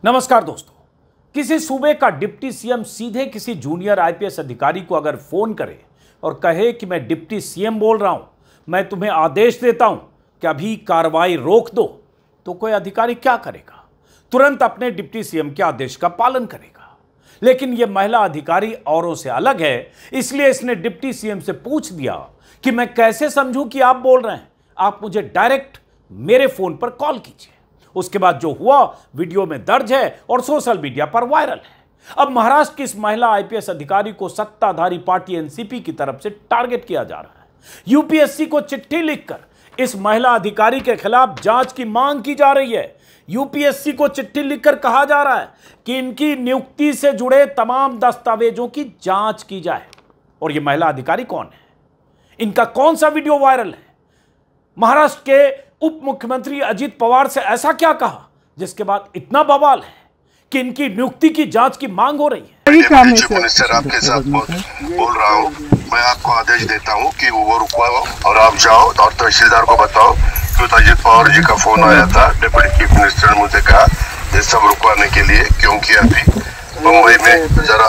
नमस्कार दोस्तों, किसी सूबे का डिप्टी सीएम सीधे किसी जूनियर आईपीएस अधिकारी को अगर फोन करे और कहे कि मैं डिप्टी सीएम बोल रहा हूं, मैं तुम्हें आदेश देता हूं कि अभी कार्रवाई रोक दो, तो कोई अधिकारी क्या करेगा? तुरंत अपने डिप्टी सीएम के आदेश का पालन करेगा। लेकिन यह महिला अधिकारी औरों से अलग है, इसलिए इसने डिप्टी सीएम से पूछ दिया कि मैं कैसे समझूं कि आप बोल रहे हैं, आप मुझे डायरेक्ट मेरे फोन पर कॉल कीजिए। उसके बाद जो हुआ वीडियो में दर्ज है और सोशल मीडिया पर वायरल है। अब महाराष्ट्र की इस महिला आईपीएस अधिकारी को सत्ताधारी पार्टी एनसीपी की तरफ से टारगेट किया जा रहा है। यूपीएससी को चिट्ठी लिखकर इस महिला अधिकारी के खिलाफ जांच की मांग की जा रही है। यूपीएससी को चिट्ठी लिखकर कहा जा रहा है कि इनकी नियुक्ति से जुड़े तमाम दस्तावेजों की जांच की जाए। और यह महिला अधिकारी कौन है? इनका कौन सा वीडियो वायरल है? महाराष्ट्र के उप मुख्यमंत्री अजीत पवार से ऐसा क्या कहा जिसके बाद इतना बवाल है कि इनकी नियुक्ति की जांच की मांग हो रही है? चीफ मिनिस्टर आपके साथ बोल रहा हूँ, मैं आपको आदेश देता हूँ कि वो रुकवाओ और आप जाओ और तहसीलदार को बताओ कि अजीत पवार जी का फोन आया था। डिप्टी चीफ मिनिस्टर ने मुझे कहा ये सब रुकवाने के लिए, क्योंकि अभी मुंबई में जरा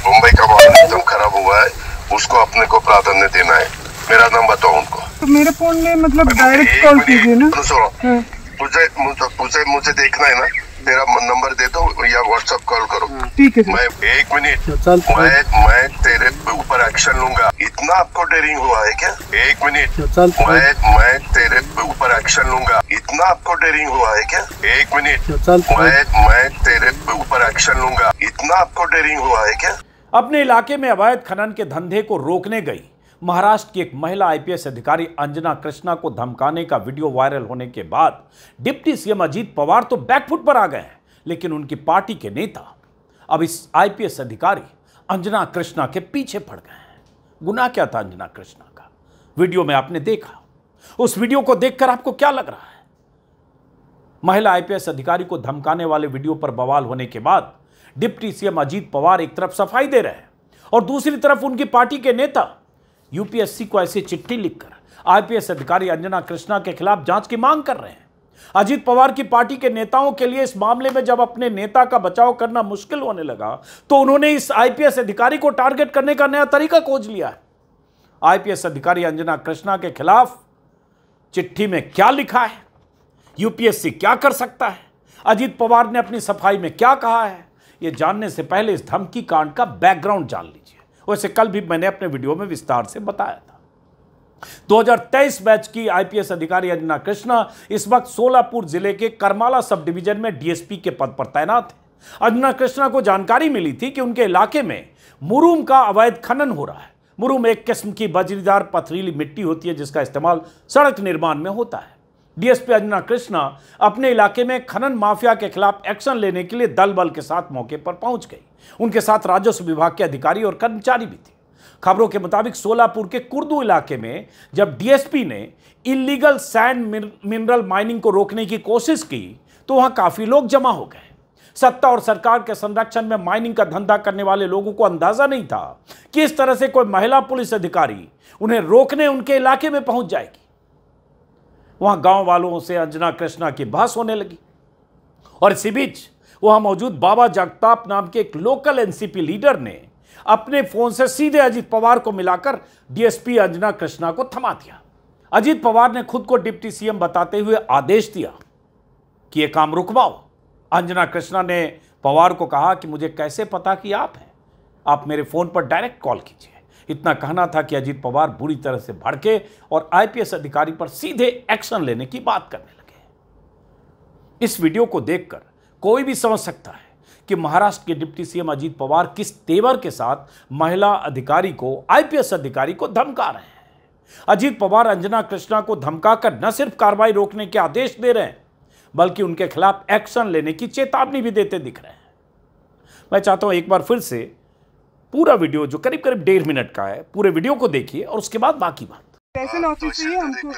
मुंबई का माहौल एकदम खराब हुआ है, उसको अपने को प्राधान्य देना है। मेरा नाम बताओ उनको। तो मेरे फोन में मतलब डायरेक्ट कॉल कीजिए ना। मुझे देखना है ना, तेरा नंबर दे दो या व्हाट्सएप कॉल करो। ठीक है। मैं 1 मिनट मैं तेरे ऊपर एक्शन लूंगा। इतना आपको डेयरिंग हुआ है क्या? 1 मिनट मैं तेरे ऊपर एक्शन लूंगा। इतना आपको डेयरिंग हुआ है क्या? 1 मिनट मैं तेरे ऊपर एक्शन लूंगा। इतना आपको डेयरिंग हुआ है क्या? अपने इलाके में अवैध खनन के धंधे को रोकने गई महाराष्ट्र की एक महिला आईपीएस अधिकारी अंजना कृष्णा को धमकाने का वीडियो वायरल होने के बाद डिप्टी सीएम अजीत पवार तो बैकफुट पर आ गए हैं, लेकिन उनकी पार्टी के नेता अब इस आईपीएस अधिकारी अंजना कृष्णा के पीछे पड़ गए हैं। गुनाह क्या था अंजना कृष्णा का? वीडियो में आपने देखा। उस वीडियो को देखकर आपको क्या लग रहा है? महिला आईपीएस अधिकारी को धमकाने वाले वीडियो पर बवाल होने के बाद डिप्टी सीएम अजीत पवार एक तरफ सफाई दे रहे हैं और दूसरी तरफ उनकी पार्टी के नेता यूपीएससी को ऐसी चिट्ठी लिखकर आईपीएस अधिकारी अंजना कृष्णा के खिलाफ जांच की मांग कर रहे हैं। अजीत पवार की पार्टी के नेताओं के लिए इस मामले में जब अपने नेता का बचाव करना मुश्किल होने लगा तो उन्होंने इस आईपीएस अधिकारी को टारगेट करने का नया तरीका खोज लिया है। आईपीएस अधिकारी अंजना कृष्णा के खिलाफ चिट्ठी में क्या लिखा है, यूपीएससी क्या कर सकता है, अजीत पवार ने अपनी सफाई में क्या कहा है, यह जानने से पहले इस धमकी कांड का बैकग्राउंड जान लीजिए। वैसे कल भी मैंने अपने वीडियो में विस्तार से बताया था। 2023 बैच की आईपीएस अधिकारी अंजना कृष्णा इस वक्त सोलापुर जिले के करमाला सब डिवीजन में डीएसपी के पद पर तैनात है। अंजना कृष्णा को जानकारी मिली थी कि उनके इलाके में मुरूम का अवैध खनन हो रहा है। मुरूम एक किस्म की बजरीदार पथरीली मिट्टी होती है जिसका इस्तेमाल सड़क निर्माण में होता है। डीएसपी अंजना कृष्णा अपने इलाके में खनन माफिया के खिलाफ एक्शन लेने के लिए दल बल के साथ मौके पर पहुंच गई। उनके साथ राजस्व विभाग के अधिकारी और कर्मचारी भी थे। खबरों के मुताबिक सोलापुर के कुर्दू इलाके में जब डीएसपी ने इलीगल सैंड मिनरल माइनिंग को रोकने की कोशिश की तो वहां काफी लोग जमा हो गए। सत्ता और सरकार के संरक्षण में माइनिंग का धंधा करने वाले लोगों को अंदाजा नहीं था कि इस तरह से कोई महिला पुलिस अधिकारी उन्हें रोकने उनके इलाके में पहुंच जाएगी। वहां गांव वालों से अंजना कृष्णा की बहस होने लगी और इसी बीच वहां मौजूद बाबा जगताप नाम के एक लोकल एनसीपी लीडर ने अपने फोन से सीधे अजीत पवार को मिलाकर डीएसपी अंजना कृष्णा को थमा दिया। अजीत पवार ने खुद को डिप्टी सीएम बताते हुए आदेश दिया कि यह काम रुकवाओ। अंजना कृष्णा ने पवार को कहा कि मुझे कैसे पता कि आप हैं, आप मेरे फोन पर डायरेक्ट कॉल कीजिए। इतना कहना था कि अजीत पवार बुरी तरह से भड़के और आईपीएस अधिकारी पर सीधे एक्शन लेने की बात करने लगे। इस वीडियो को देखकर कोई भी समझ सकता है कि महाराष्ट्र के डिप्टी सीएम अजीत पवार किस तेवर के साथ महिला अधिकारी को, आईपीएस अधिकारी को धमका रहे हैं। अजीत पवार अंजना कृष्णा को धमकाकर न सिर्फ कार्रवाई रोकने के आदेश दे रहे हैं बल्कि उनके खिलाफ एक्शन लेने की चेतावनी भी देते दिख रहे हैं। मैं चाहता हूं एक बार फिर से पूरा वीडियो जो करीब करीब 1.5 मिनट का है, पूरे वीडियो को देखिए और उसके बाद बाकी बात। स्पेशल ऑफिस चाहिए हमको।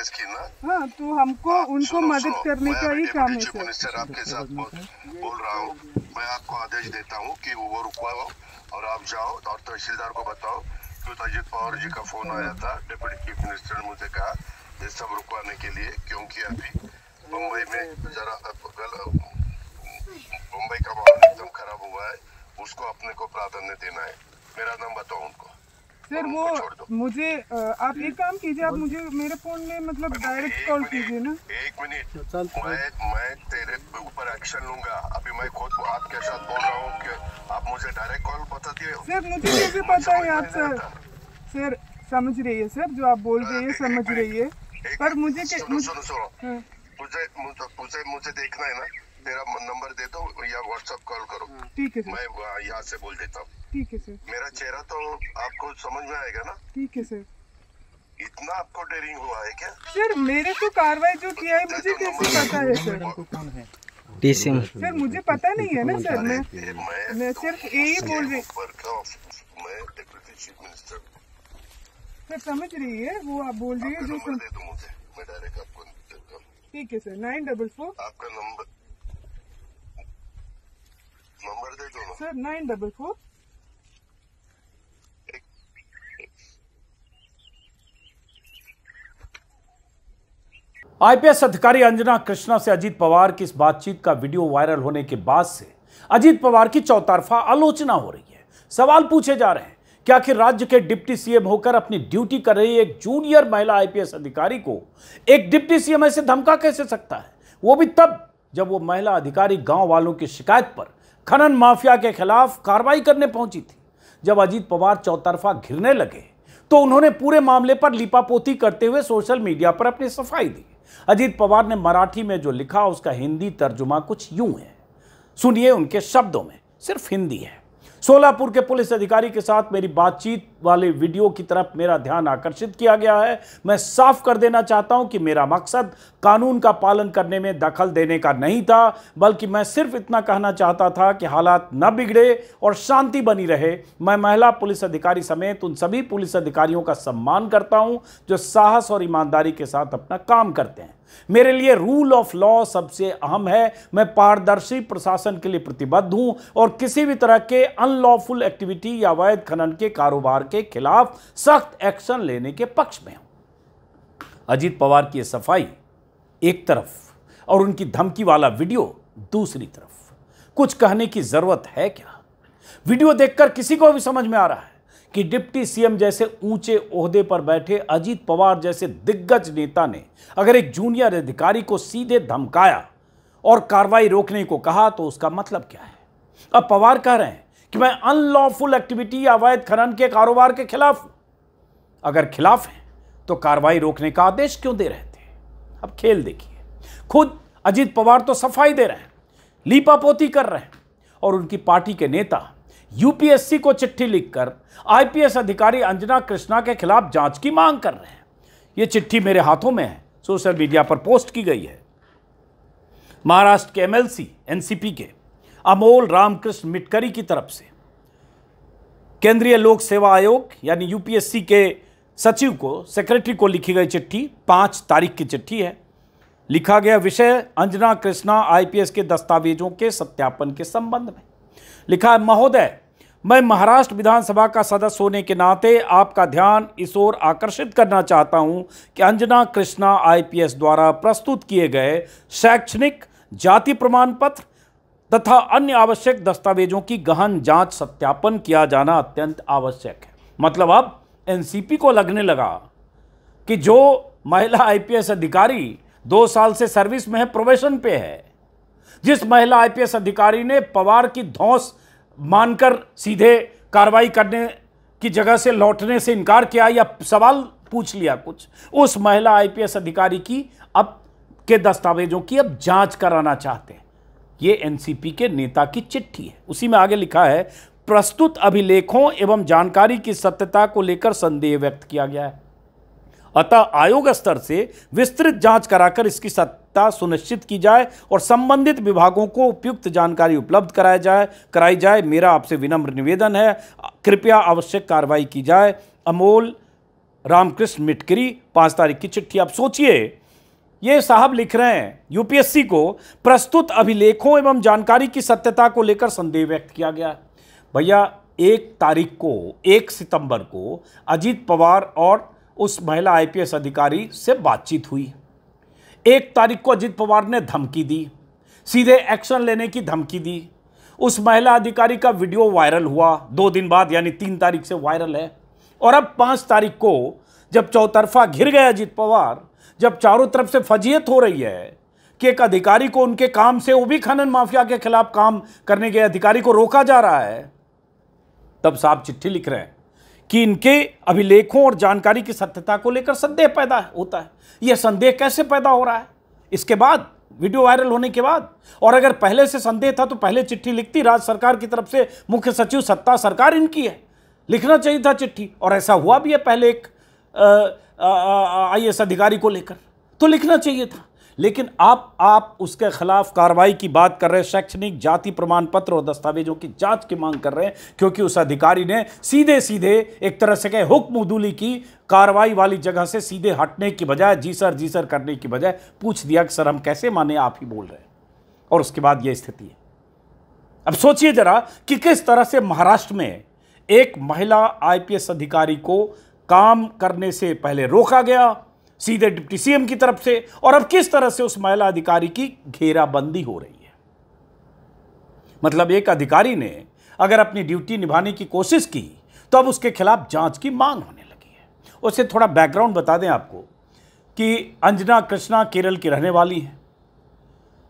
हाँ, तो हमको उनको मदद करने का ही काम है सर। मिनिस्टर आपके साथ बोल रहा हूँ, मैं आपको आदेश देता हूँ कि वो रुकवाओ और आप जाओ और तहसीलदार को बताओ कि अजीत पवार जी का फोन आया था। डिप्टी चीफ मिनिस्टर ने मुझे कहा ये सब रुकवाने के लिए, क्योंकि अभी मुंबई में जरा उसको अपने को प्राधान्य देना है। मेरा नाम बताओ उनको सर। वो मुझे आप एक काम कीजिए, आप मुझे मेरे फोन में मतलब डायरेक्ट कॉल कीजिए ना। 1 मिनट, मैं तेरे ऊपर एक्शन लूंगा। अभी मैं खुद आपके साथ बोल रहा हूँ कि आप मुझे डायरेक्ट कॉल बताती है। सर मुझे कैसे पता है आप सर समझ रही है सर, जो आप बोल रही है समझ रही है, पर मुझे सुनो मुझे देखना है ना, तेरा नंबर दे दो या व्हाट्सएप कॉल करो। ठीक है सर, मैं यहाँ से बोल देता हूँ। ठीक है सर। मेरा चेहरा तो आपको समझ में आएगा ना? ठीक है सर। इतना आपको डेयरिंग हुआ है क्या? सर मेरे तो कार्रवाई जो किया है मुझे कैसे पता है सर? सर मुझे पता नहीं है ना सर, मैं सिर्फ यही बोल रही। सर समझ रही है वो आप बोल रही है जो दे दो मुझे, मैं डायरेक्ट आपको देता हूँ। ठीक है सर। 944 आपका नंबर दे दो ना सर। 944 आईपीएस अधिकारी अंजना कृष्णा से अजीत पवार की इस बातचीत का वीडियो वायरल होने के बाद से अजीत पवार की चौतरफा आलोचना हो रही है। सवाल पूछे जा रहे हैं कि आखिर राज्य के डिप्टी सीएम होकर अपनी ड्यूटी कर रही एक जूनियर महिला आईपीएस अधिकारी को एक डिप्टी सीएम ऐसे धमका कैसे सकता है, वो भी तब जब वो महिला अधिकारी गांव वालों की शिकायत पर खनन माफिया के खिलाफ कार्रवाई करने पहुंची थी। जब अजीत पवार चौतरफा घिरने लगे तो उन्होंने पूरे मामले पर लीपापोती करते हुए सोशल मीडिया पर अपनी सफाई दी। अजीत पवार ने मराठी में जो लिखा उसका हिंदी तर्जुमा कुछ यूं है, सुनिए उनके शब्दों में, सिर्फ हिंदी है। सोलापुर के पुलिस अधिकारी के साथ मेरी बातचीत वाले वीडियो की तरफ मेरा ध्यान आकर्षित किया गया है। मैं साफ कर देना चाहता हूं कि मेरा मकसद कानून का पालन करने में दखल देने का नहीं था, बल्कि मैं सिर्फ इतना कहना चाहता था कि हालात न बिगड़े और शांति बनी रहे। मैं महिला पुलिस अधिकारी समेत उन सभी पुलिस अधिकारियों का सम्मान करता हूं जो साहस और ईमानदारी के साथ अपना काम करते हैं। मेरे लिए रूल ऑफ लॉ सबसे अहम है। मैं पारदर्शी प्रशासन के लिए प्रतिबद्ध हूं और किसी भी तरह के अनलॉफुल एक्टिविटी या अवैध खनन के कारोबार के खिलाफ सख्त एक्शन लेने के पक्ष में हूं। अजीत पवार की सफाई एक तरफ और उनकी धमकी वाला वीडियो दूसरी तरफ। कुछ कहने की जरूरत है क्या? वीडियो देखकर किसी को भी समझ में आ रहा है कि डिप्टी सीएम जैसे ऊंचे ओहदे पर बैठे अजीत पवार जैसे दिग्गज नेता ने अगर एक जूनियर अधिकारी को सीधे धमकाया और कार्रवाई रोकने को कहा तो उसका मतलब क्या है? अब पवार कह रहे हैं कि मैं अनलॉफुल एक्टिविटी या अवैध खनन के कारोबार के खिलाफ हूं। अगर खिलाफ हैं तो कार्रवाई रोकने का आदेश क्यों दे रहे थे? अब खेल देखिए, खुद अजीत पवार तो सफाई दे रहे हैं, लीपापोती कर रहे हैं और उनकी पार्टी के नेता यूपीएससी को चिट्ठी लिखकर आईपीएस अधिकारी अंजना कृष्णा के खिलाफ जांच की मांग कर रहे हैं। यह चिट्ठी मेरे हाथों में है, सोशल मीडिया पर पोस्ट की गई है। महाराष्ट्र के एमएलसी एनसीपी के अमोल रामकृष्ण मिटकरी की तरफ से केंद्रीय लोक सेवा आयोग यानी यूपीएससी के सचिव को, सेक्रेटरी को लिखी गई चिट्ठी 5 तारीख की चिट्ठी है। लिखा गया विषय अंजना कृष्णा आईपीएस के दस्तावेजों के सत्यापन के संबंध में। लिखा है, महोदय, मैं महाराष्ट्र विधानसभा का सदस्य होने के नाते आपका ध्यान इस ओर आकर्षित करना चाहता हूं कि अंजना कृष्णा आईपीएस द्वारा प्रस्तुत किए गए शैक्षणिक, जाति प्रमाण पत्र तथा अन्य आवश्यक दस्तावेजों की गहन जांच सत्यापन किया जाना अत्यंत आवश्यक है। मतलब अब एनसीपी को लगने लगा कि जो महिला आईपीएस अधिकारी 2 साल से सर्विस में है, प्रोबेशन पे है, जिस महिला आईपीएस अधिकारी ने पवार की धौंस मानकर सीधे कार्रवाई करने की जगह से लौटने से इनकार किया या सवाल पूछ लिया कुछ, उस महिला आईपीएस अधिकारी की अब के दस्तावेजों की अब जांच कराना चाहते हैं। ये एनसीपी के नेता की चिट्ठी है। उसी में आगे लिखा है, प्रस्तुत अभिलेखों एवं जानकारी की सत्यता को लेकर संदेह व्यक्त किया गया है। अतः आयोग स्तर से विस्तृत जांच कराकर इसकी सत्यता सुनिश्चित की जाए और संबंधित विभागों को उपयुक्त जानकारी उपलब्ध कराई जाए। मेरा आपसे विनम्र निवेदन है, कृपया आवश्यक कार्रवाई की जाए। अमोल रामकृष्ण मिटकरी, 5 तारीख की चिट्ठी। आप सोचिए, ये साहब लिख रहे हैं यूपीएससी को, प्रस्तुत अभिलेखों एवं जानकारी की सत्यता को लेकर संदेह व्यक्त किया गया। भैया 1 तारीख को, 1 सितंबर को अजीत पवार और उस महिला आईपीएस अधिकारी से बातचीत हुई। 1 तारीख को अजीत पवार ने धमकी दी, सीधे एक्शन लेने की धमकी दी। उस महिला अधिकारी का वीडियो वायरल हुआ 2 दिन बाद, यानी 3 तारीख से वायरल है। और अब 5 तारीख को जब चौतरफा घिर गए अजीत पवार, जब चारों तरफ से फजीयत हो रही है कि एक अधिकारी को उनके काम से, वो भी खनन माफिया के खिलाफ काम करने के अधिकारी को रोका जा रहा है, तब साहब चिट्ठी लिख रहे हैं कि इनके अभिलेखों और जानकारी की सत्यता को लेकर संदेह पैदा होता है। यह संदेह कैसे पैदा हो रहा है? इसके बाद, वीडियो वायरल होने के बाद। और अगर पहले से संदेह था तो पहले चिट्ठी लिखती। राज्य सरकार की तरफ से मुख्य सचिव, सत्ता सरकार इनकी है, लिखना चाहिए था चिट्ठी। और ऐसा हुआ भी है पहले एक IAS अधिकारी को लेकर, तो लिखना चाहिए था। लेकिन आप उसके खिलाफ कार्रवाई की बात कर रहे हैं, शैक्षणिक, जाति प्रमाण पत्र और दस्तावेजों की जांच की मांग कर रहे हैं, क्योंकि उस अधिकारी ने सीधे सीधे एक तरह से कहे हुक्म-उदूली की, कार्रवाई वाली जगह से सीधे हटने की बजाय, जी सर करने की बजाय पूछ दिया कि सर हम कैसे माने, आप ही बोल रहे हैं। और उसके बाद यह स्थिति है। अब सोचिए जरा कि किस तरह से महाराष्ट्र में एक महिला IPS अधिकारी को काम करने से पहले रोका गया, सीधे डिप्टी CM की तरफ से, और अब किस तरह से उस महिला अधिकारी की घेराबंदी हो रही है। मतलब एक अधिकारी ने अगर अपनी ड्यूटी निभाने की कोशिश की तो अब उसके खिलाफ जांच की मांग होने लगी है। उससे थोड़ा बैकग्राउंड बता दें आपको कि अंजना कृष्णा केरल की रहने वाली हैं।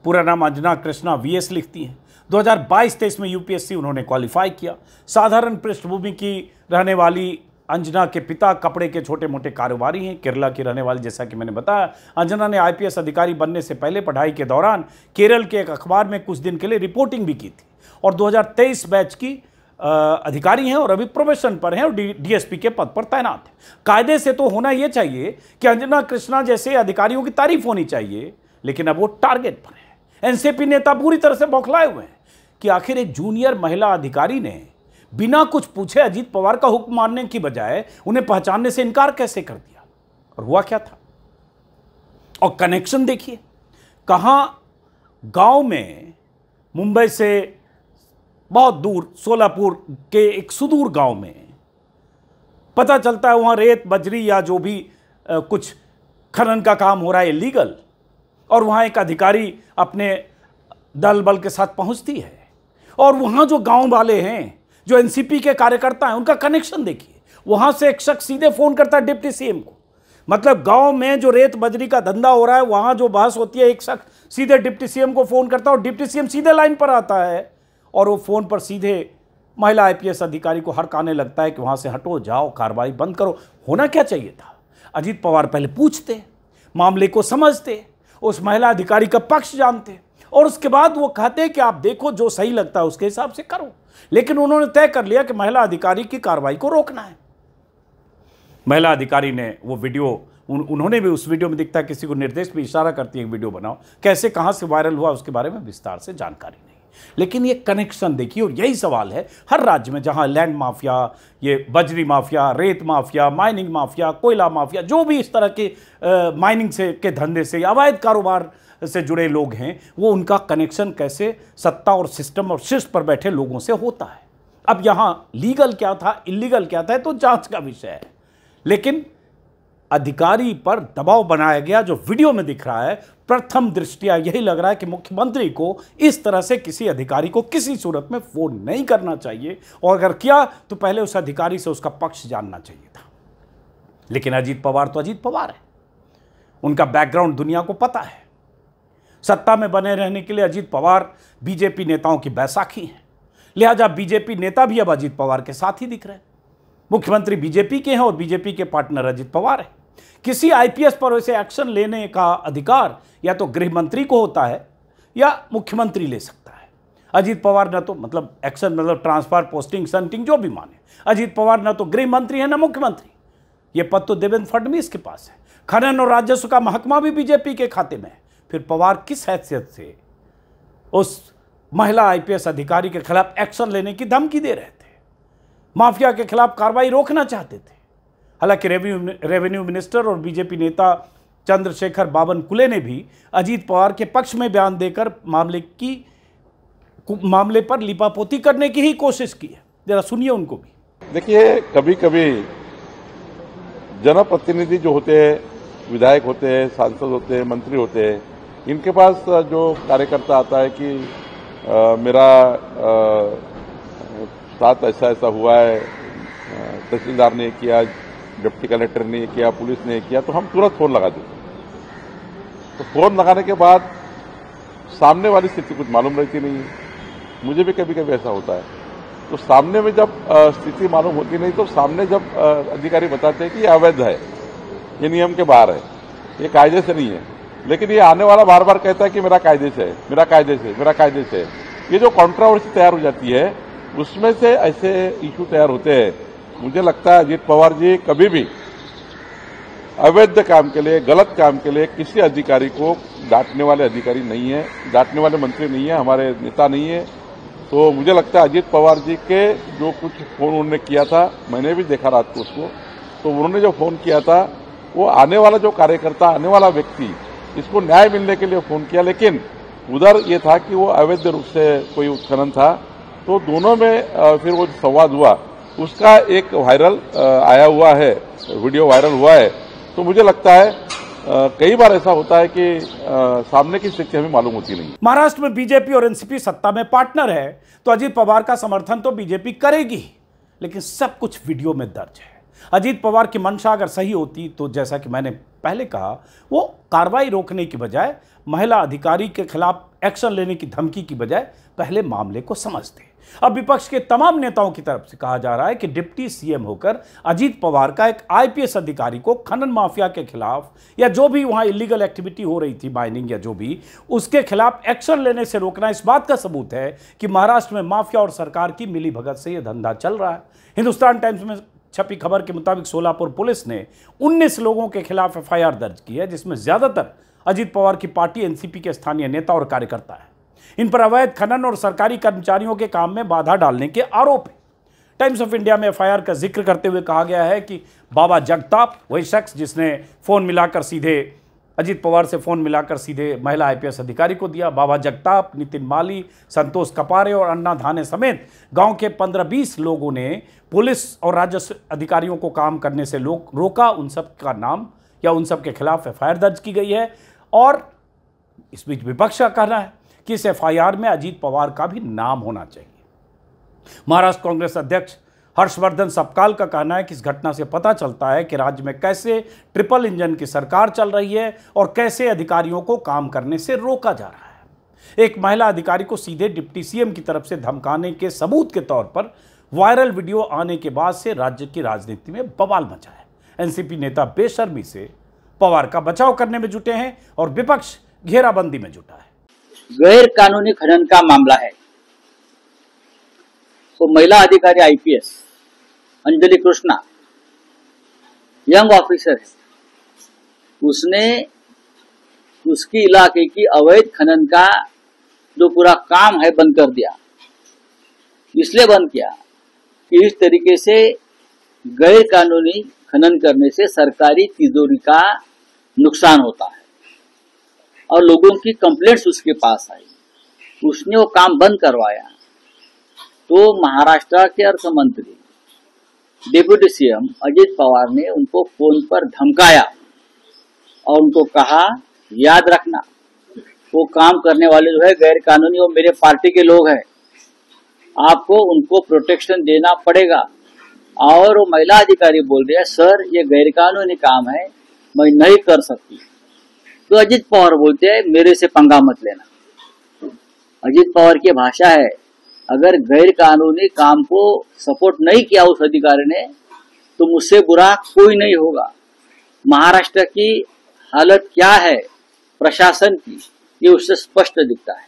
पूरा नाम अंजना कृष्णा VS लिखती हैं। 2022-23 में UPSC उन्होंने क्वालिफाई किया। साधारण पृष्ठभूमि की रहने वाली अंजना के पिता कपड़े के छोटे मोटे कारोबारी हैं, केरला की रहने वाली। जैसा कि मैंने बताया, अंजना ने IPS अधिकारी बनने से पहले पढ़ाई के दौरान केरल के एक अखबार में कुछ दिन के लिए रिपोर्टिंग भी की थी, और 2023 बैच की अधिकारी हैं और अभी प्रोबेशन पर हैं और DSP के पद पर तैनात हैं। कायदे से तो होना यह चाहिए कि अंजना कृष्णा जैसे अधिकारियों की तारीफ होनी चाहिए, लेकिन अब वो टारगेट पर है। NCP नेता पूरी तरह से बौखलाए हुए हैं कि आखिर एक जूनियर महिला अधिकारी ने बिना कुछ पूछे अजीत पवार का हुक्म मानने की बजाय उन्हें पहचानने से इनकार कैसे कर दिया, और हुआ क्या था। और कनेक्शन देखिए, कहां गांव में, मुंबई से बहुत दूर सोलापुर के एक सुदूर गांव में पता चलता है वहां रेत बजरी या जो भी कुछ खनन का काम हो रहा है इलीगल, और वहां एक अधिकारी अपने दल बल के साथ पहुंचती है। और वहां जो गांव वाले हैं, जो NCP के कार्यकर्ता हैं, उनका कनेक्शन देखिए। वहां से एक शख्स सीधे फोन करता है डिप्टी CM को। मतलब गांव में जो रेत बजरी का धंधा हो रहा है, वहां जो बहस होती है, एक शख्स सीधे डिप्टी CM को फोन करता है और डिप्टी CM सीधे लाइन पर आता है और वो फोन पर सीधे महिला IPS अधिकारी को हड़काने लगता है कि वहां से हटो, जाओ, कार्रवाई बंद करो। होना क्या चाहिए था? अजीत पवार पहले पूछते, मामले को समझते, उस महिला अधिकारी का पक्ष जानते, और उसके बाद वो कहते कि आप देखो जो सही लगता है उसके हिसाब से करो। लेकिन उन्होंने तय कर लिया कि महिला अधिकारी की कार्रवाई को रोकना है। महिला अधिकारी ने वो वीडियो, उन्होंने भी उस वीडियो में दिखता है किसी को निर्देश भी, इशारा करती है वीडियो बनाओ। कैसे, कहां से वायरल हुआ उसके बारे में विस्तार से जानकारी नहीं। लेकिन ये कनेक्शन देखिए, और यही सवाल है हर राज्य में, जहां लैंड माफिया, ये बजरी माफिया, रेत माफिया, माइनिंग माफिया, कोयला माफिया, जो भी इस तरह के माइनिंग से के धंधे से, अवैध कारोबार से जुड़े लोग हैं, वो उनका कनेक्शन कैसे सत्ता और सिस्टम और शीर्ष पर बैठे लोगों से होता है। अब यहां लीगल क्या था, इलीगल क्या था, तो जांच का विषय है। लेकिन अधिकारी पर दबाव बनाया गया जो वीडियो में दिख रहा है, प्रथम दृष्टया यही लग रहा है कि मुख्यमंत्री को इस तरह से किसी अधिकारी को किसी सूरत में फोन नहीं करना चाहिए, और अगर किया तो पहले उस अधिकारी से उसका पक्ष जानना चाहिए था। लेकिन अजीत पवार तो अजीत पवार है, उनका बैकग्राउंड दुनिया को पता है। सत्ता में बने रहने के लिए अजीत पवार बीजेपी नेताओं की बैसाखी है, लिहाजा बीजेपी नेता भी अब अजीत पवार के साथ ही दिख रहे हैं। मुख्यमंत्री बीजेपी के हैं और बीजेपी के पार्टनर अजीत पवार है। किसी IPS पर वैसे एक्शन लेने का अधिकार या तो गृह मंत्री को होता है या मुख्यमंत्री ले सकता है। अजीत पवार न तो मतलब एक्शन मतलब ट्रांसफर, पोस्टिंग, संटिंग जो भी माने, अजीत पवार न तो गृह मंत्री है न मुख्यमंत्री। ये पद तो देवेंद्र फडणवीस के पास है। खनन और राजस्व का महकमा भी बीजेपी के खाते में है। फिर पवार किस हैसियत से उस महिला IPS अधिकारी के खिलाफ एक्शन लेने की धमकी दे रहे थे? माफिया के खिलाफ कार्रवाई रोकना चाहते थे। हालांकि रेवेन्यू मिनिस्टर और बीजेपी नेता चंद्रशेखर बावनकुले ने भी अजीत पवार के पक्ष में बयान देकर मामले पर लिपापोती करने की ही कोशिश की है। जरा सुनिए उनको भी। देखिए, कभी कभी जनप्रतिनिधि जो होते हैं, विधायक होते हैं, सांसद होते हैं, मंत्री होते हैं, इनके पास जो कार्यकर्ता आता है कि मेरा साथ ऐसा ऐसा हुआ है, तहसीलदार ने किया, डिप्टी कलेक्टर ने किया, पुलिस ने किया, तो हम तुरंत फोन लगा देते। तो फोन लगाने के बाद सामने वाली स्थिति कुछ मालूम रहती नहीं है। मुझे भी कभी कभी ऐसा होता है। तो सामने में जब स्थिति मालूम होती नहीं, तो सामने जब अधिकारी बताते हैं कि ये अवैध है, ये नियम के बाहर है, ये कायदे से नहीं है, लेकिन ये आने वाला बार बार कहता है कि मेरा कायदे से है, मेरा कायदे से, मेरा कायदे से। ये जो कंट्रोवर्सी तैयार हो जाती है, उसमें से ऐसे इशू तैयार होते हैं। मुझे लगता है अजीत पवार जी कभी भी अवैध काम के लिए, गलत काम के लिए किसी अधिकारी को डांटने वाले अधिकारी नहीं है, डांटने वाले मंत्री नहीं है, हमारे नेता नहीं है। तो मुझे लगता है अजीत पवार जी के जो कुछ फोन उन्होंने किया था, मैंने भी देखा रात को उसको, तो उन्होंने जो फोन किया था वो आने वाला जो कार्यकर्ता, आने वाला व्यक्ति, इसको न्याय मिलने के लिए फोन किया, लेकिन उधर ये था कि वो अवैध रूप से कोई उत्खनन था। तो दोनों में फिर वो संवाद हुआ, उसका एक वायरल आया हुआ है, वीडियो वायरल हुआ है। तो मुझे लगता है कई बार ऐसा होता है कि सामने की स्थिति हमें मालूम होती नहीं। महाराष्ट्र में बीजेपी और एनसीपी सत्ता में पार्टनर है, तो अजीत पवार का समर्थन तो बीजेपी करेगी, लेकिन सब कुछ वीडियो में दर्ज है। अजीत पवार की मंशा अगर सही होती तो जैसा कि मैंने पहले कहा, वो कार्रवाई रोकने की बजाय, महिला अधिकारी के खिलाफ एक्शन लेने की धमकी की बजाय पहले मामले को समझते। अब विपक्ष के तमाम नेताओं की तरफ से कहा जा रहा है कि डिप्टी सीएम होकर अजीत पवार का एक आईपीएस अधिकारी को खनन माफिया के खिलाफ या जो भी वहां इलीगल एक्टिविटी हो रही थी, माइनिंग या जो भी, उसके खिलाफ एक्शन लेने से रोकना इस बात का सबूत है कि महाराष्ट्र में माफिया और सरकार की मिलीभगत से यह धंधा चल रहा है। हिंदुस्तान टाइम्स में छपी खबर के मुताबिक सोलापुर पुलिस ने 19 लोगों के खिलाफ एफआईआर दर्ज की है, जिसमें ज्यादातर अजीत पवार की पार्टी एनसीपी के स्थानीय नेता और कार्यकर्ता है। इन पर अवैध खनन और सरकारी कर्मचारियों के काम में बाधा डालने के आरोप है। टाइम्स ऑफ इंडिया में एफआईआर का जिक्र करते हुए कहा गया है कि बाबा जगताप, वही शख्स जिसने फोन मिलाकर सीधे अजीत पवार से फोन मिलाकर सीधे महिला आईपीएस अधिकारी को दिया, बाबा जगताप, नितिन माली, संतोष कपारे और अन्ना धाने समेत गांव के 15-20 लोगों ने पुलिस और राजस्व अधिकारियों को काम करने से रोका। उन सब का नाम या उन सब के खिलाफ एफआईआर दर्ज की गई है। और इस बीच विपक्ष का कहना है कि इस एफआईआर में अजीत पवार का भी नाम होना चाहिए। महाराष्ट्र कांग्रेस अध्यक्ष हर्षवर्धन सपकाल का कहना है कि इस घटना से पता चलता है कि राज्य में कैसे ट्रिपल इंजन की सरकार चल रही है और कैसे अधिकारियों को काम करने से रोका जा रहा है। एक महिला अधिकारी को सीधे डिप्टी सीएम की तरफ से धमकाने के सबूत के तौर पर वायरल वीडियो आने के बाद से राज्य की राजनीति में बवाल मचा है। एनसीपी नेता बेशर्मी से पवार का बचाव करने में जुटे हैं और विपक्ष घेराबंदी में जुटा है। गैर कानूनी खनन का मामला है, तो महिला अधिकारी IPS Anjali Krishna young officer है, उसने उसकी इलाके की अवैध खनन का जो पूरा काम है बंद कर दिया। इसलिए बंद किया कि इस तरीके से गैर कानूनी खनन करने से सरकारी तिजोरी का नुकसान होता है और लोगों की कंप्लेंट्स उसके पास आई, उसने वो काम बंद करवाया। तो महाराष्ट्र के अर्थ मंत्री डिप्टी सीएम अजीत पवार ने उनको फोन पर धमकाया और उनको कहा, याद रखना वो काम करने वाले जो है गैर कानूनी, वो मेरे पार्टी के लोग हैं, आपको उनको प्रोटेक्शन देना पड़ेगा। और वो महिला अधिकारी बोल रही है, सर ये गैर कानूनी काम है, मैं नहीं कर सकती। तो अजीत पवार बोलते हैं, मेरे से पंगा मत लेना। अजीत पवार की भाषा है, अगर गैर कानूनी काम को सपोर्ट नहीं किया उस अधिकारी ने तो मुझसे बुरा कोई नहीं होगा। महाराष्ट्र की हालत क्या है प्रशासन की, ये उससे स्पष्ट दिखता है।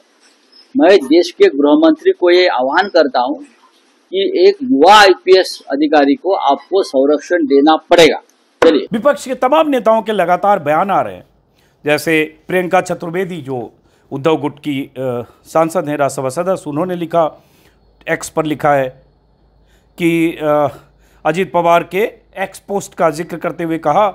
मैं देश के गृह मंत्री को ये आह्वान करता हूं कि एक युवा आईपीएस अधिकारी को आपको संरक्षण देना पड़ेगा। चलिए, विपक्ष के तमाम नेताओं के लगातार बयान आ रहे हैं, जैसे प्रियंका चतुर्वेदी जो उद्धव गुट की सांसद हैं, राज्यसभा सदस्य, उन्होंने लिखा, एक्स पर लिखा है कि अजीत पवार के एक्स पोस्ट का जिक्र करते हुए कहा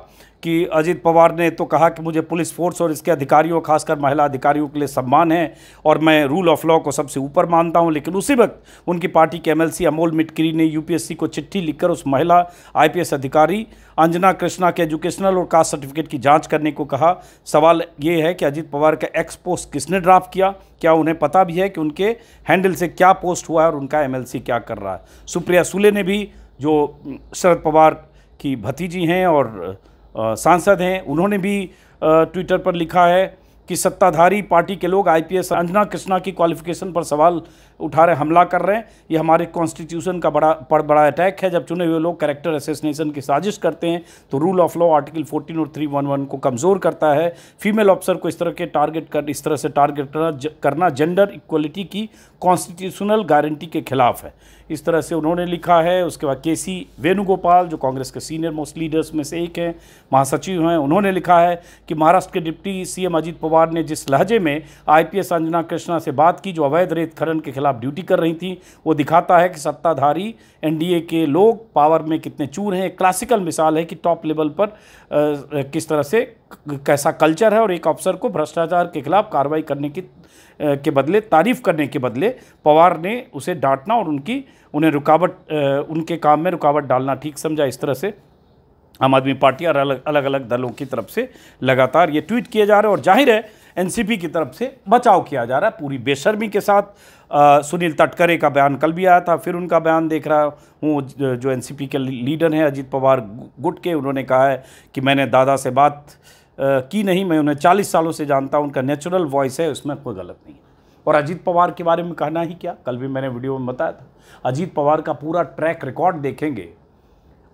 कि अजीत पवार ने तो कहा कि मुझे पुलिस फोर्स और इसके अधिकारियों, खासकर महिला अधिकारियों के लिए सम्मान है और मैं रूल ऑफ लॉ को सबसे ऊपर मानता हूं। लेकिन उसी वक्त उनकी पार्टी के एमएलसी अमोल मिटकरी ने यूपीएससी को चिट्ठी लिखकर उस महिला आईपीएस अधिकारी अंजना कृष्णा के एजुकेशनल और कास्ट सर्टिफिकेट की जांच करने को कहा। सवाल ये है कि अजीत पवार का एक्स पोस्ट किसने ड्राफ्ट किया? क्या उन्हें पता भी है कि उनके हैंडल से क्या पोस्ट हुआ है और उनका एमएलसी क्या कर रहा है? सुप्रिया सुले ने भी, जो शरद पवार की भतीजी हैं और सांसद हैं, उन्होंने भी ट्विटर पर लिखा है कि सत्ताधारी पार्टी के लोग आईपीएस अंजना कृष्णा की क्वालिफिकेशन पर सवाल उठा रहे, हमला कर रहे हैं। ये हमारे कॉन्स्टिट्यूशन का बड़ा अटैक है। जब चुने हुए लोग कैरेक्टर असैसिनेशन की साजिश करते हैं तो रूल ऑफ लॉ आर्टिकल 14 और 311 को कमज़ोर करता है। फीमेल ऑफिसर को इस तरह से टारगेट करना जेंडर इक्वलिटी की कॉन्स्टिट्यूशनल गारंटी के खिलाफ है। इस तरह से उन्होंने लिखा है। उसके बाद केसी वेणुगोपाल, जो कांग्रेस के सीनियर मोस्ट लीडर्स में से एक हैं, महासचिव हैं, उन्होंने लिखा है कि महाराष्ट्र के डिप्टी सीएम अजीत पवार ने जिस लहजे में आईपीएस अंजना कृष्णा से बात की, जो अवैध रेत खनन के खिलाफ ड्यूटी कर रही थी, वो दिखाता है कि सत्ताधारी एनडीए के लोग पावर में कितने चूर हैं। एक क्लासिकल मिसाल है कि टॉप लेवल पर किस तरह से कैसा कल्चर है और एक अफसर को भ्रष्टाचार के खिलाफ कार्रवाई करने के बदले, तारीफ करने के बदले पवार ने उसे डांटना और उनके काम में रुकावट डालना ठीक समझा। इस तरह से आम आदमी पार्टी और अलग अलग दलों की तरफ से लगातार ये ट्वीट किए जा रहे हैं और जाहिर है एनसीपी की तरफ से बचाव किया जा रहा है पूरी बेशर्मी के साथ। सुनील तटकरे का बयान कल भी आया था, फिर उनका बयान देख रहा हूँ। जो एनसीपी के लीडर हैं अजीत पवार गुट के, उन्होंने कहा है कि मैंने दादा से बात की नहीं, मैं उन्हें 40 सालों से जानता हूँ, उनका नेचुरल वॉइस है, उसमें कोई गलत नहीं है। और अजीत पवार के बारे में कहना ही क्या, कल भी मैंने वीडियो में बताया था। अजीत पवार का पूरा ट्रैक रिकॉर्ड देखेंगे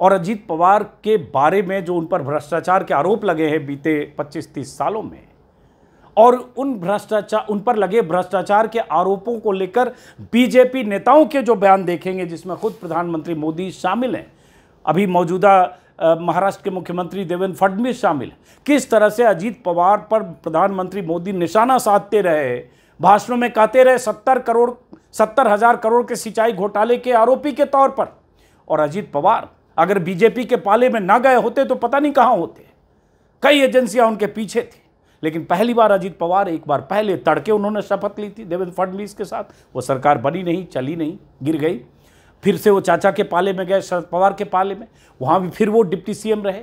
और अजीत पवार के बारे में जो उन पर भ्रष्टाचार के आरोप लगे हैं बीते 25-30 सालों में, और उन पर लगे भ्रष्टाचार के आरोपों को लेकर बीजेपी नेताओं के जो बयान देखेंगे, जिसमें खुद प्रधानमंत्री मोदी शामिल हैं, अभी मौजूदा महाराष्ट्र के मुख्यमंत्री देवेंद्र फडणवीस शामिल, किस तरह से अजीत पवार पर प्रधानमंत्री मोदी निशाना साधते रहे, भाषणों में कहते रहे 70,000 करोड़ के सिंचाई घोटाले के आरोपी के तौर पर। और अजीत पवार अगर बीजेपी के पाले में ना गए होते तो पता नहीं कहां होते। कई एजेंसियां उनके पीछे थी, लेकिन पहली बार अजीत पवार, एक बार पहले तड़के उन्होंने शपथ ली थी देवेंद्र फडणवीस के साथ, वो सरकार बनी नहीं, चली नहीं, गिर गई। फिर से वो चाचा के पाले में गए, शरद पवार के पाले में, वहां भी फिर वो डिप्टी सीएम रहे।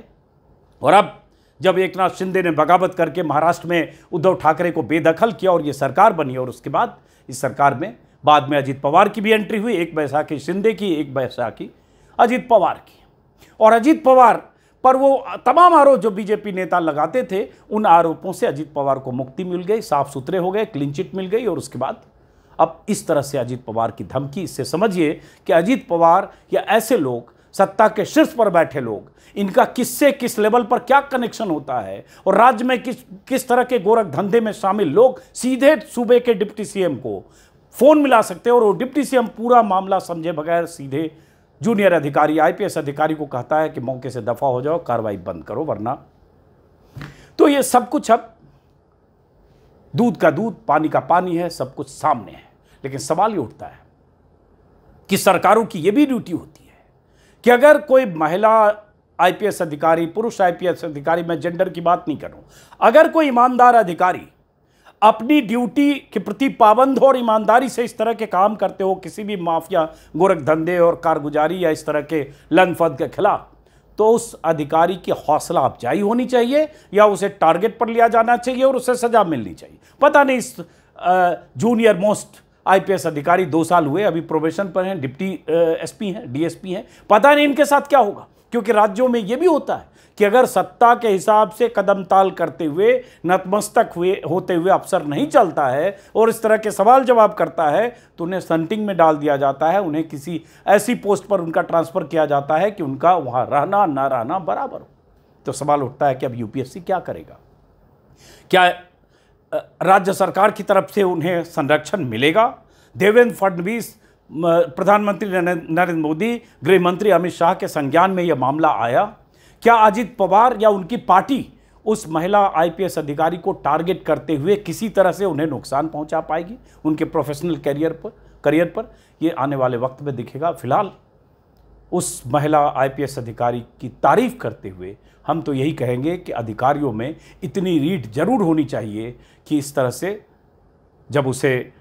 और अब जब एकनाथ शिंदे ने बगावत करके महाराष्ट्र में उद्धव ठाकरे को बेदखल किया और ये सरकार बनी, और उसके बाद इस सरकार में बाद में अजीत पवार की भी एंट्री हुई, एक बैसाखी शिंदे की, एक बैसाखी अजीत पवार की। और अजीत पवार पर वो तमाम आरोप जो बीजेपी नेता लगाते थे, उन आरोपों से अजीत पवार को मुक्ति मिल गई, साफ सुथरे हो गए, क्लीन चिट मिल गई। और उसके बाद अब इस तरह से अजीत पवार की धमकी, इससे समझिए कि अजीत पवार या ऐसे लोग, सत्ता के शीर्ष पर बैठे लोग, इनका किससे किस लेवल पर क्या कनेक्शन होता है और राज्य में किस तरह के गोरख धंधे में शामिल लोग सीधे सूबे के डिप्टी सीएम को फोन मिला सकते हैं और वो डिप्टी सीएम पूरा मामला समझे बगैर सीधे जूनियर अधिकारी, आईपीएस अधिकारी को कहता है कि मौके से दफा हो जाओ, कार्रवाई बंद करो, वरना। तो ये सब कुछ अब दूध का दूध, पानी का पानी है, सब कुछ सामने है। लेकिन सवाल ये उठता है कि सरकारों की यह भी ड्यूटी होती है कि अगर कोई महिला आईपीएस अधिकारी, पुरुष आईपीएस अधिकारी, मैं जेंडर की बात नहीं कर रहा हूं, अगर कोई ईमानदार अधिकारी अपनी ड्यूटी के प्रति पाबंद हो और ईमानदारी से इस तरह के काम करते हो किसी भी माफिया, गोरख धंधे और कारगुजारी या इस तरह के लनफद के खिलाफ, तो उस अधिकारी की हौसला अफजाई होनी चाहिए या उसे टारगेट पर लिया जाना चाहिए और उसे सजा मिलनी चाहिए। पता नहीं, इस जूनियर मोस्ट आईपीएस अधिकारी 2 साल हुए, अभी प्रोबेशन पर हैं, डिप्टी एसपी हैं, डीएसपी हैं, पता नहीं इनके साथ क्या होगा। क्योंकि राज्यों में यह भी होता है कि अगर सत्ता के हिसाब से कदम ताल करते हुए, नतमस्तक होते हुए अफसर नहीं चलता है और इस तरह के सवाल जवाब करता है, तो उन्हें सन्टिंग में डाल दिया जाता है, उन्हें किसी ऐसी पोस्ट पर उनका ट्रांसफर किया जाता है कि उनका वहां रहना ना रहना बराबर हो। तो सवाल उठता है कि अब यूपीएससी क्या करेगा? क्या राज्य सरकार की तरफ से उन्हें संरक्षण मिलेगा? देवेंद्र फडणवीस, प्रधानमंत्री नरेंद्र मोदी, गृह मंत्री अमित शाह के संज्ञान में यह मामला आया? क्या अजीत पवार या उनकी पार्टी उस महिला आईपीएस अधिकारी को टारगेट करते हुए किसी तरह से उन्हें नुकसान पहुंचा पाएगी उनके प्रोफेशनल करियर पर? ये आने वाले वक्त में दिखेगा। फिलहाल उस महिला आईपीएस अधिकारी की तारीफ करते हुए हम तो यही कहेंगे कि अधिकारियों में इतनी रीढ़ जरूर होनी चाहिए कि इस तरह से जब उसे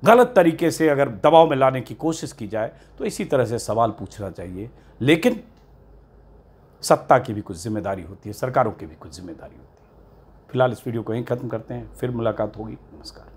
गलत तरीके से अगर दबाव में लाने की कोशिश की जाए तो इसी तरह से सवाल पूछना चाहिए। लेकिन सत्ता की भी कुछ जिम्मेदारी होती है, सरकारों की भी कुछ जिम्मेदारी होती है। फिलहाल इस वीडियो को यहीं खत्म करते हैं, फिर मुलाकात होगी। नमस्कार।